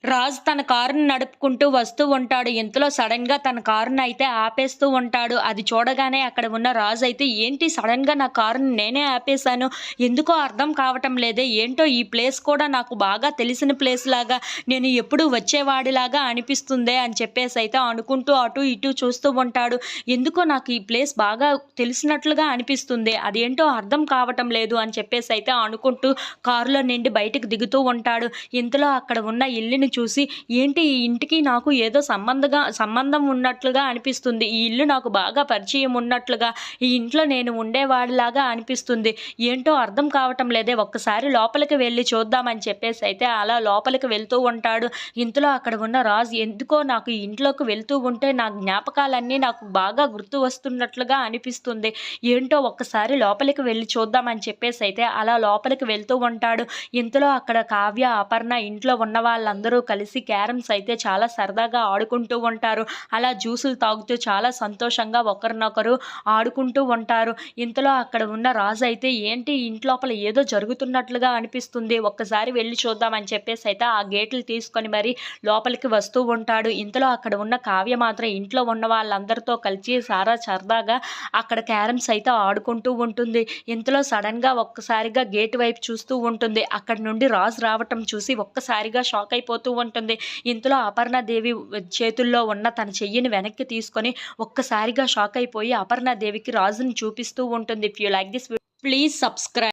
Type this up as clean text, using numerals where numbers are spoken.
రాజు తన కారుని నడుపుకుంటూ వస్తూ ఉంటాడు. ఇంతలో సడెన్‌గా తన కారునయితే ఆపేస్తూ ఉంటాడు. అది చూడగానే అక్కడ ఉన్న రాజయితే, "ఏంటి సడెన్‌గా నా కారుని నేనే ఆపేశాను. ఎందుకో అర్థం కావటం లేదే. ఏంటో ఈ ప్లేస్ కూడా నాకు బాగా తెలిసిన ప్లేస్‌లాగా, నేను ఎప్పుడూ వచ్చేవాడిలాగా అనిపిస్తుందే" అని చెప్పేసయితే అనుకుంటూ అటు ఇటు చూస్తూ ఉంటాడు. ఎందుకో నాకు ఈ ప్లేస్ బాగా తెలిసినట్లుగా అనిపిస్తుంది. అదేంటో అర్థం కావటం లేదు అని చెప్పేసయితే అనుకుంటూ కారులో నుండి బయటకు దిగుతూ ఉంటాడు. ఇంతలో అక్కడ ఉన్న ఇల్లుని చూసి, ఏంటి ఈ ఇంటికి నాకు ఏదో సంబంధం ఉన్నట్లుగా అనిపిస్తుంది. ఈ ఇల్లు నాకు బాగా పరిచయం ఉన్నట్లుగా, ఈ ఇంట్లో నేను ఉండేవాడిలాగా అనిపిస్తుంది. ఏంటో అర్థం కావటం లేదే, ఒక్కసారి లోపలికి వెళ్లి చూద్దామని చెప్పేసైతే అలా లోపలికి వెళ్తూ ఉంటాడు. ఇంతలో అక్కడ ఉన్న రాజు, ఎందుకో నాకు ఈ ఇంట్లోకి వెళ్తూ ఉంటే నా జ్ఞాపకాలన్నీ నాకు బాగా గుర్తు వస్తున్నట్లుగా అనిపిస్తుంది. ఏంటో ఒక్కసారి లోపలికి వెళ్లి చూద్దామని చెప్పేసైతే అలా లోపలికి వెళ్తూ ఉంటాడు. ఇంతలో అక్కడ కావ్య, అపర్ణ ఇంట్లో ఉన్న వాళ్ళందరూ కలిసి క్యారమ్స్ అయితే చాలా సరదాగా ఆడుకుంటూ ఉంటారు. అలా జ్యూసులు తాగుతూ చాలా సంతోషంగా ఒకరినొకరు ఆడుకుంటూ ఉంటారు. ఇంతలో అక్కడ ఉన్న రాజు అయితే, ఏంటి ఇంట్లోపల ఏదో జరుగుతున్నట్లుగా అనిపిస్తుంది. ఒక్కసారి వెళ్లి చూద్దామని చెప్పేసైతే ఆ గేట్లు తీసుకొని మరి లోపలికి వస్తూ ఉంటాడు. ఇంతలో అక్కడ ఉన్న కావ్య మాత్రం ఇంట్లో ఉన్న వాళ్ళందరితో కలిసి సరదాగా అక్కడ క్యారమ్స్ అయితే ఆడుకుంటూ ఉంటుంది. ఇంతలో సడెన్‌గా ఒక్కసారిగా గేట్ వైపు చూస్తూ ఉంటుంది. అక్కడి నుండి రాజు రావటం చూసి ఒక్కసారిగా షాక్ అయిపోతూ ఉంటుంది. ఇంతలో అపర్ణాదేవి చేతుల్లో ఉన్న తన చెయ్యిని వెనక్కి తీసుకొని ఒక్కసారిగా షాక్ అయిపోయి అపర్ణాదేవికి రాజుని చూపిస్తూ ఉంటుంది. If you like this please subscribe.